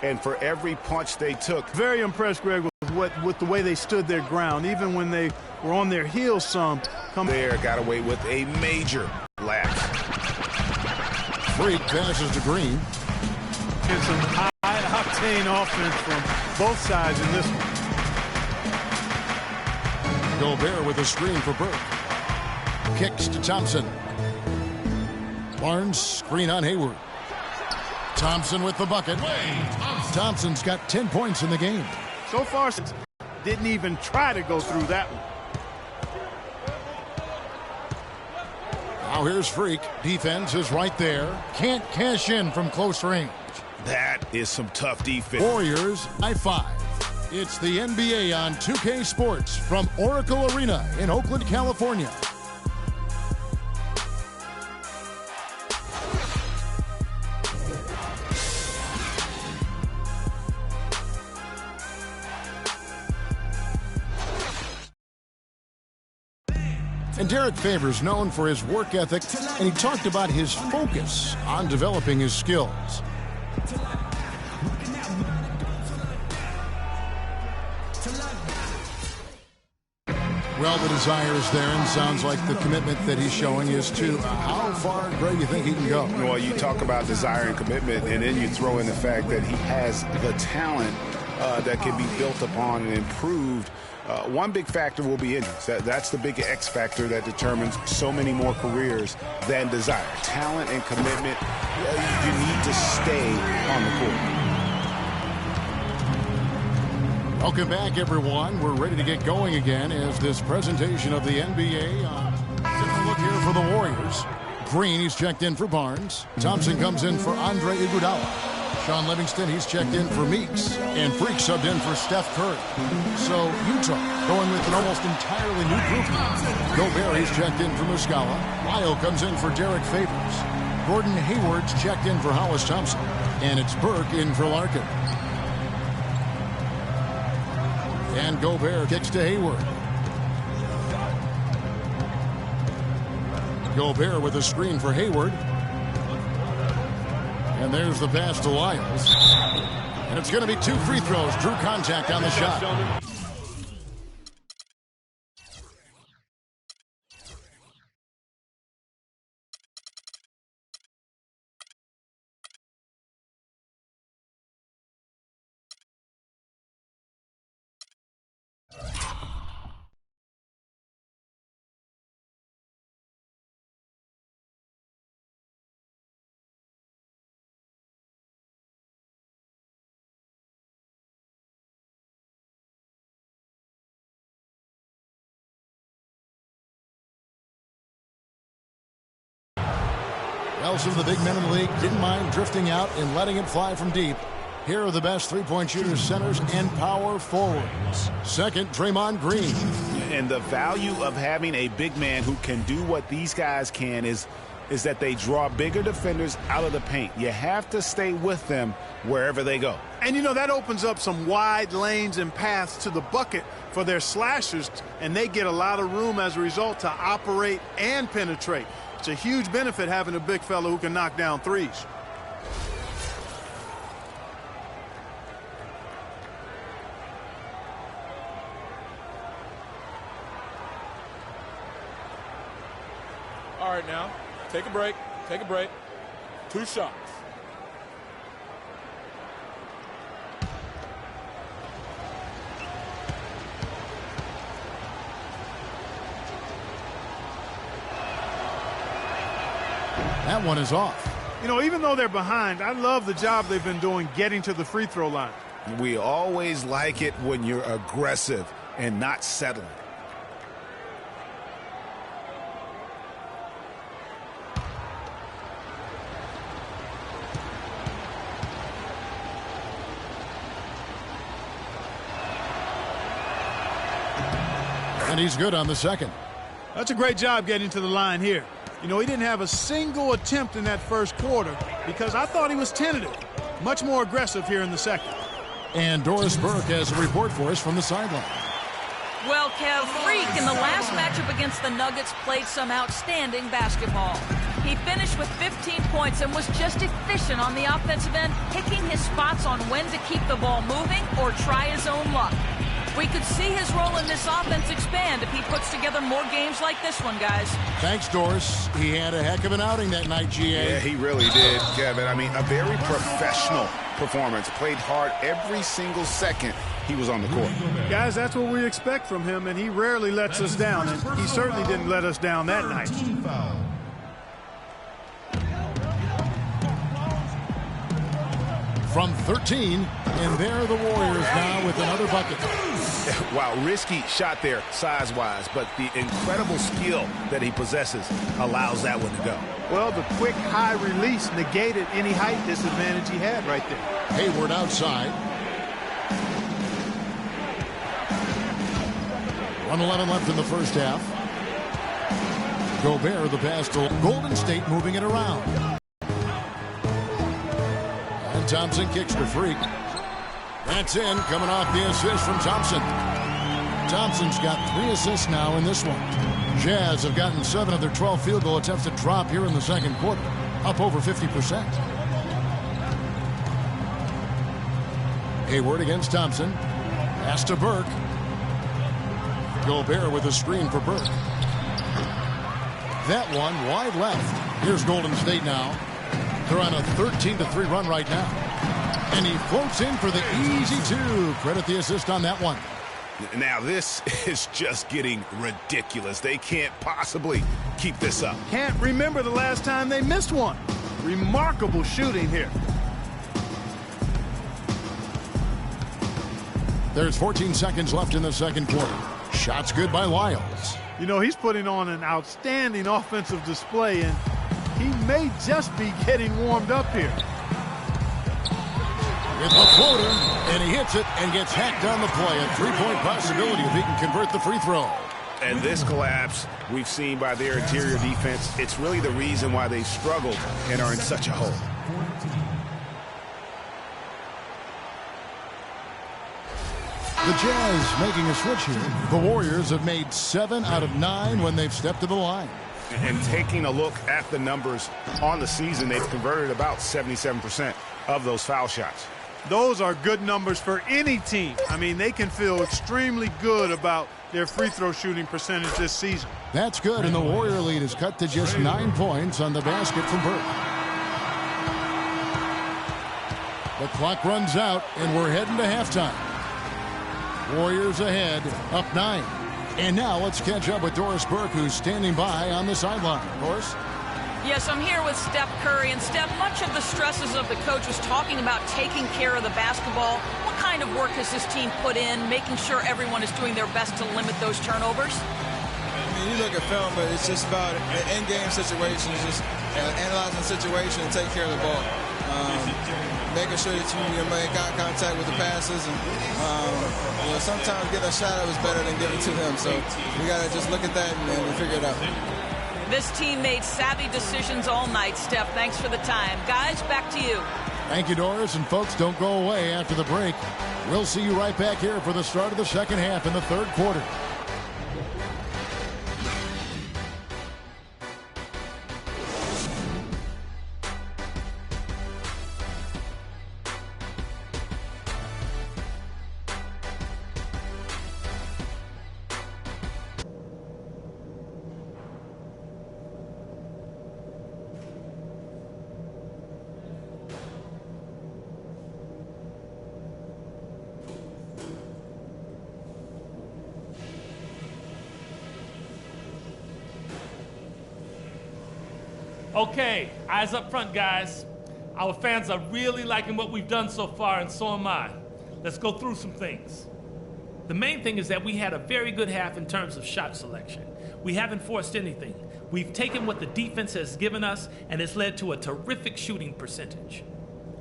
and for every punch they took. Very impressed, Greg, with the way they stood their ground, even when they were on their heels some. There got away with a major lapse. Freak passes to Green. And some high-octane offense from both sides in this one. Gobert with a screen for Burke. Kicks to Thompson. Barnes, screen on Hayward. Thompson with the bucket. Thompson's got 10 points in the game. So far, didn't even try to go through that one. Now here's Freak. Defense is right there. Can't cash in from close range. That is some tough defense. Warriors by 5. It's the NBA on 2K Sports from Oracle Arena in Oakland, California. And Derek Favors known for his work ethic, and he talked about his focus on developing his skills. Well, the desire is there, and sounds like the commitment that he's showing is to how far, Greg, you think he can go? Well, you talk about desire and commitment, and then you throw in the fact that he has the talent that can be built upon and improved. One big factor will be injuries. That's the big X factor that determines so many more careers than desire. Talent and commitment, you need to stay on the court. Welcome back, everyone. We're ready to get going again as this presentation of the NBA. Take a look here for the Warriors. Green, he's checked in for Barnes. Thompson comes in for Andre Iguodala. Sean Livingston, he's checked in for Meeks. And Freak subbed in for Steph Curry. So Utah going with an almost entirely new group. Gobert, he's checked in for Muscala. Lyle comes in for Derek Favors. Gordon Hayward's checked in for Hollis Thompson. And it's Burke in for Larkin. And Gobert kicks to Hayward. Gobert with a screen for Hayward. And there's the pass to Lyles. And it's going to be 2 free throws. Drew contact on the shot. Else of the big men in the league didn't mind drifting out and letting it fly from deep. Here are the best three-point shooters, centers, and power forwards. Second, Draymond Green. And the value of having a big man who can do what these guys can is that they draw bigger defenders out of the paint. You have to stay with them wherever they go. And, you know, that opens up some wide lanes and paths to the bucket for their slashers, and they get a lot of room as a result to operate and penetrate. It's a huge benefit having a big fellow who can knock down threes. All right, now, take a break. Take a break. 2 shots. That one is off. You know, even though they're behind, I love the job they've been doing getting to the free throw line. We always like it when you're aggressive and not settling. And he's good on the second. That's a great job getting to the line here. You know, he didn't have a single attempt in that first quarter because I thought he was tentative. Much more aggressive here in the second. And Doris Burke has a report for us from the sideline. Well, Kev, Freak in the last matchup against the Nuggets played some outstanding basketball. He finished with 15 points and was just efficient on the offensive end, picking his spots on when to keep the ball moving or try his own luck. We could see his role in this offense expand if he puts together more games like this one, guys. Thanks, Doris. He had a heck of an outing that night, GA. Yeah, he really did, Kevin. I mean, a very professional performance. Played hard every single second he was on the court. Guys, that's what we expect from him, and he rarely lets us down. And he certainly didn't let us down that night. From 13, and there the Warriors now with another bucket. Wow, risky shot there size-wise, but the incredible skill that he possesses allows that one to go. Well, the quick high release negated any height disadvantage he had right there. Hayward outside. 1:11 left in the first half. Gobert the pass to Golden State, moving it around. And Thompson kicks to Freak. That's in, coming off the assist from Thompson. Thompson's got 3 assists now in this one. Jazz have gotten 7 of their 12 field goal attempts to drop here in the second quarter, up over 50%. Hayward against Thompson. Pass to Burke. Gobert with a screen for Burke. That one wide left. Here's Golden State now. They're on a 13-3 run right now. And he floats in for the easy 2. Credit the assist on that one. Now this is just getting ridiculous. They can't possibly keep this up. Can't remember the last time they missed one. Remarkable shooting here. There's 14 seconds left in the second quarter. Shots good by Lyles. You know, he's putting on an outstanding offensive display, and he may just be getting warmed up here. It's a floater, and he hits it and gets hacked on the play. A 3-point possibility if he can convert the free throw. And this collapse we've seen by their interior defense, it's really the reason why they struggled and are in such a hole. The Jazz making a switch here. The Warriors have made 7 out of 9 when they've stepped to the line. And taking a look at the numbers on the season, they've converted about 77% of those foul shots. Those are good numbers for any team. I mean, they can feel extremely good about their free throw shooting percentage this season. That's good, and the Warrior lead is cut to just 9 points on the basket from Burke. The clock runs out, and we're heading to halftime. Warriors ahead, up 9. And now let's catch up with Doris Burke, who's standing by on the sideline. Doris? Yes, I'm here with Steph Curry. And Steph, much of the stresses of the coach was talking about taking care of the basketball. What kind of work has this team put in, making sure everyone is doing their best to limit those turnovers? I mean, you look at film, but it's just about in-game situations, just analyzing the situation and take care of the ball. Making sure that you make eye contact with the passes, and sometimes getting a shot up is better than giving to them. So we got to just look at that and figure it out. This team made savvy decisions all night, Steph. Thanks for the time. Guys, back to you. Thank you, Doris. And folks, don't go away after the break. We'll see you right back here for the start of the second half in the third quarter. Okay, eyes up front, guys. Our fans are really liking what we've done so far, and so am I. Let's go through some things. The main thing is that we had a very good half in terms of shot selection. We haven't forced anything. We've taken what the defense has given us, and it's led to a terrific shooting percentage.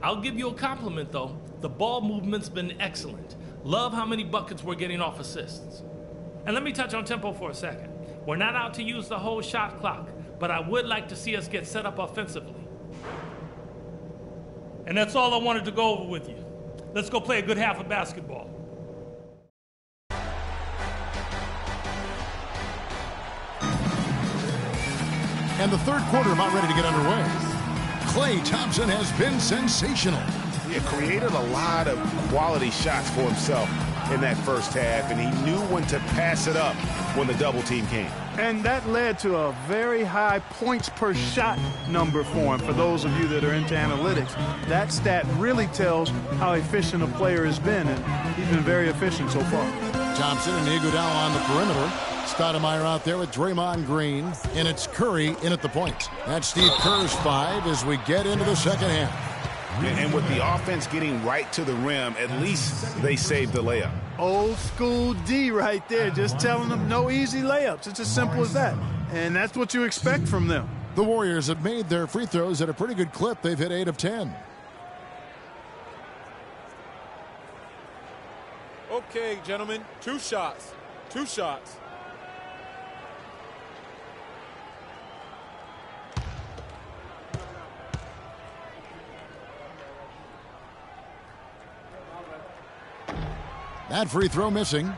I'll give you a compliment, though. The ball movement's been excellent. Love how many buckets we're getting off assists. And let me touch on tempo for a second. We're not out to use the whole shot clock, but I would like to see us get set up offensively. And that's all I wanted to go over with you. Let's go play a good half of basketball. And the third quarter about ready to get underway. Klay Thompson has been sensational. He created a lot of quality shots for himself in that first half, and he knew when to pass it up when the double team came. And that led to a very high points per shot number for him. For those of you that are into analytics, that stat really tells how efficient a player has been, and he's been very efficient so far. Thompson and Iguodala on the perimeter. Stoudemire out there with Draymond Green, and it's Curry in at the point. That's Steve Kerr's 5 as we get into the second half. And with the offense getting right to the rim, at least they saved the layup. Old school D right there, just telling them no easy layups. It's as simple as that. And that's what you expect from them. The Warriors have made their free throws at a pretty good clip. They've hit 8 of 10. Okay, gentlemen, 2 shots. 2 shots. That free throw missing.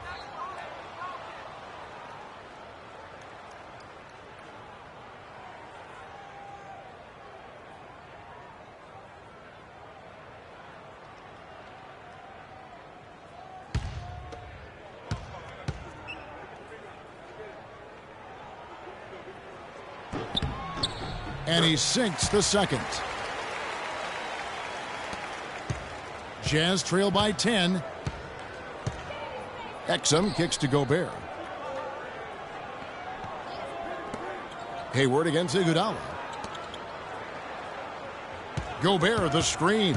And he sinks the second. Jazz trail by 10. Exum kicks to Gobert. Hayward against Iguodala. Gobert the screen.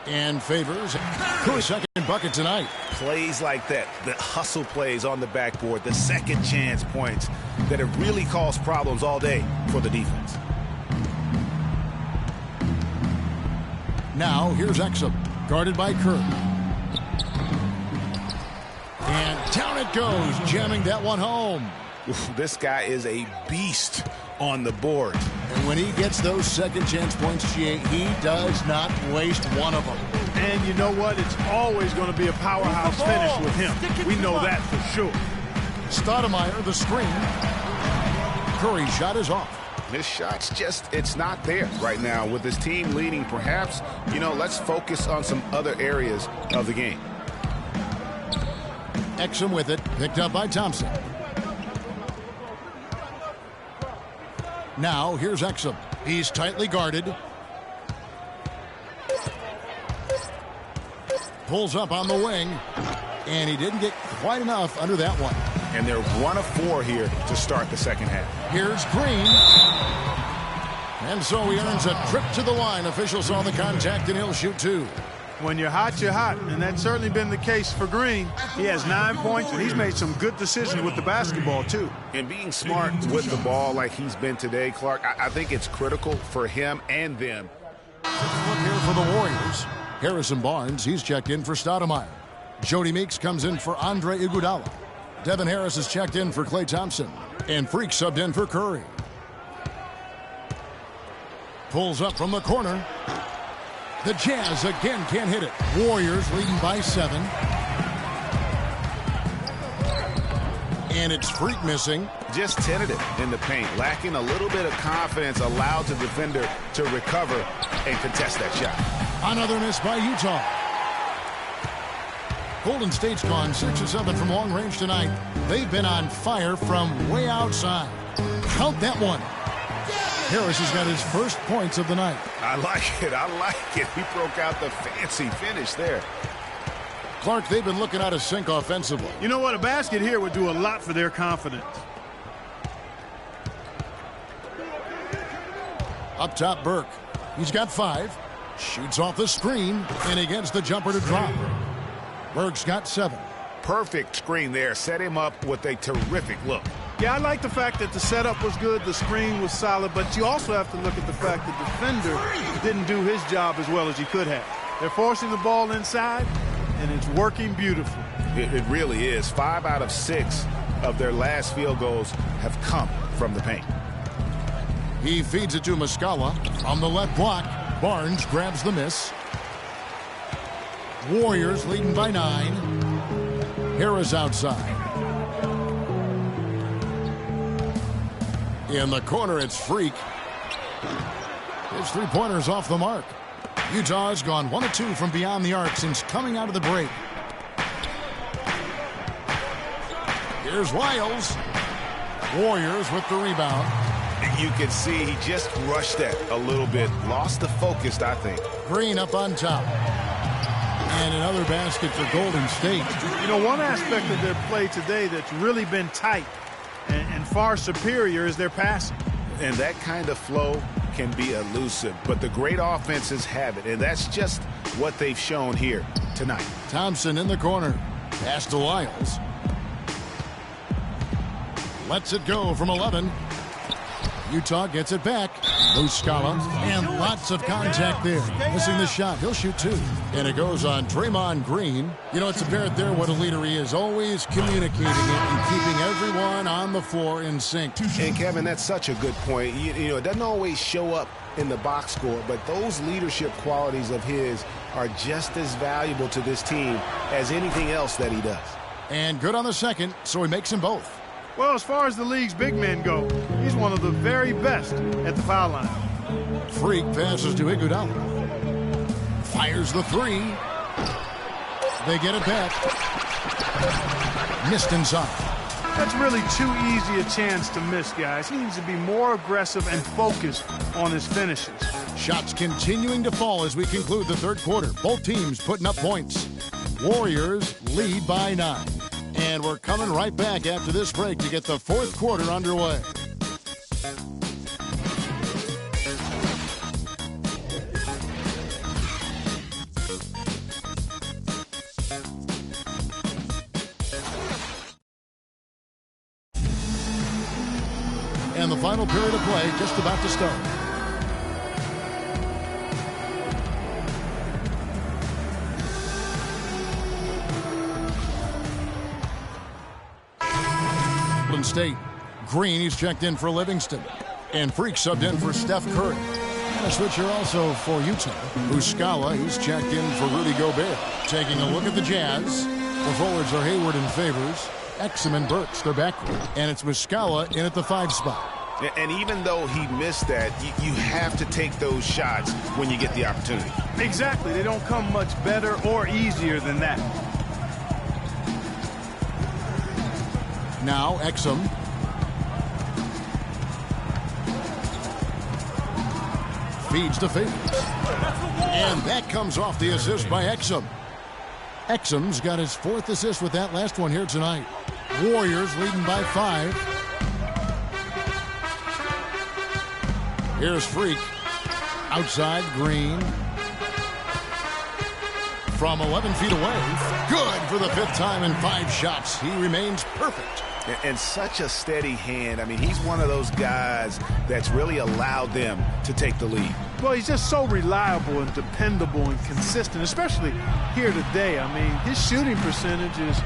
And Favors Curry's second bucket tonight. Plays like that, the hustle plays on the backboard, the second chance points that have really caused problems all day for the defense. Now here's Exum, guarded by Curry. And down it goes, jamming that one home. Oof, this guy is a beast on the board. And when he gets those second chance points, GA, he does not waste one of them. And you know what? It's always going to be a powerhouse finish with him. We know that for sure. Stoudemire, the screen. Curry's shot is off. His shot's just, it's not there right now. With his team leading, perhaps, let's focus on some other areas of the game. Exum with it, picked up by Thompson. Now, here's Exum. He's tightly guarded. Pulls up on the wing. And he didn't get quite enough under that one. And they're 1 of 4 here to start the second half. Here's Green. And so he earns a trip to the line. Officials saw the contact, and he'll shoot 2. When you're hot, you're hot. And that's certainly been the case for Green. He has 9 points, and he's made some good decisions with the basketball, too. And being smart with the ball like he's been today, Clark, I think it's critical for him and them. Look here for the Warriors. Harrison Barnes, he's checked in for Stoudemire. Jody Meeks comes in for Andre Iguodala. Devin Harris is checked in for Klay Thompson. And Freak subbed in for Curry. Pulls up from the corner. The Jazz again can't hit it. Warriors leading by 7. And it's Freak missing. Just tentative in the paint. Lacking a little bit of confidence, allowed the defender to recover and contest that shot. Another miss by Utah. Golden State's gone 6 of 7 from long range tonight. They've been on fire from way outside. Count that one. Harris has got his first points of the night. I like it. I like it. He broke out the fancy finish there. Clark, they've been looking out of sync offensively. You know what? A basket here would do a lot for their confidence. Up top, Burke. He's got 5. Shoots off the screen, and he gets the jumper to drop. Burke's got 7. Perfect screen there. Set him up with a terrific look. Yeah, I like the fact that the setup was good, the screen was solid, but you also have to look at the fact that the defender didn't do his job as well as he could have. They're forcing the ball inside, and it's working beautifully. It really is. 5 out of 6 of their last field goals have come from the paint. He feeds it to Muscala on the left block. Barnes grabs the miss. Warriors leading by 9. Harris outside. In the corner, it's Freak. His three-pointers off the mark. Utah's gone 1 of 2 from beyond the arc since coming out of the break. Here's Lyles. Warriors with the rebound. You can see he just rushed that a little bit. Lost the focus, I think. Green up on top. And another basket for Golden State. You know, one aspect of their play today that's really been tight and far superior is their passing. And that kind of flow can be elusive, but the great offenses have it, and that's just what they've shown here tonight. Thompson in the corner. Pass to Lyles. Lets it go from 11. Utah gets it back. Muscala, and lots of contact there. Missing the shot. He'll shoot 2. And it goes on Draymond Green. You know, it's apparent there what a leader he is. Always communicating it and keeping everyone on the floor in sync. And, Kevin, that's such a good point. You know, it doesn't always show up in the box score, but those leadership qualities of his are just as valuable to this team as anything else that he does. And good on the second, so he makes them both. Well, as far as the league's big men go, he's one of the very best at the foul line. Freak passes to Iguodala. Fires the 3. They get it back. Missed inside. That's really too easy a chance to miss, guys. He needs to be more aggressive and focused on his finishes. Shots continuing to fall as we conclude the third quarter. Both teams putting up points. Warriors lead by 9. And we're coming right back after this break to get the fourth quarter underway. And the final period of play just about to start. State. Green, he's checked in for Livingston. And Freak subbed in for Steph Curry. And a switcher also for Utah. Muscala, he's checked in for Rudy Gobert. Taking a look at the Jazz. The forwards are Hayward and Favors. Exum and Burks, their backcourt. And it's Muscala in at the 5 spot. And even though he missed that, you have to take those shots when you get the opportunity. Exactly. They don't come much better or easier than that. Now, Exum. Feeds to Favors. And that comes off the assist by Exum. Exum's got his 4th assist with that last one here tonight. Warriors leading by 5. Here's Freak. Outside, Green. From 11 feet away. Good for the 5th time in 5 shots. He remains perfect. And such a steady hand. I mean, he's one of those guys that's really allowed them to take the lead. Well, he's just so reliable and dependable and consistent, especially here today. I mean, his shooting percentage is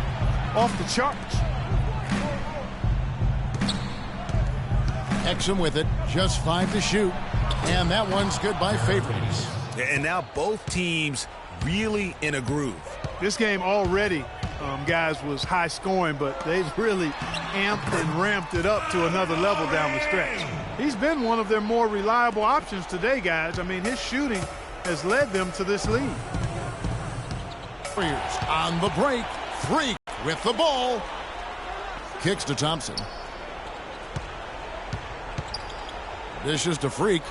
off the charts. Exum with it. Just 5 to shoot. And that one's good by Favors. And now both teams really in a groove. This game already, guys, was high scoring, but they've really amped and ramped it up to another level down the stretch. He's been one of their more reliable options today, guys. I mean, his shooting has led them to this lead. Warriors on the break. Freak with the ball. Kicks to Thompson. Dishes to Freak.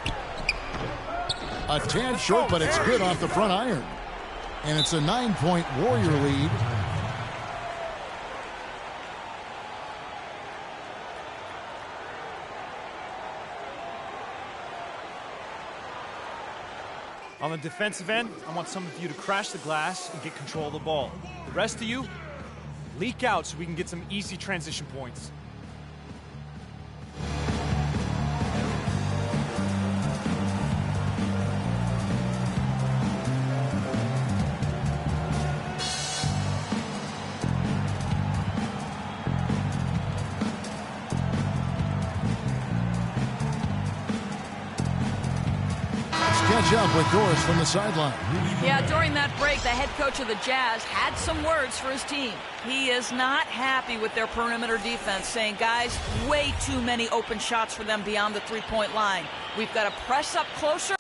A tad short, but it's good off the front iron. And it's a 9-point Warrior lead. On the defensive end, I want some of you to crash the glass and get control of the ball. The rest of you, leak out so we can get some easy transition points. catch up with Doris from the sideline. Yeah, during that break, the head coach of the Jazz had some words for his team. He is not happy with their perimeter defense, saying, guys, way too many open shots for them beyond the three-point line. We've got to press up closer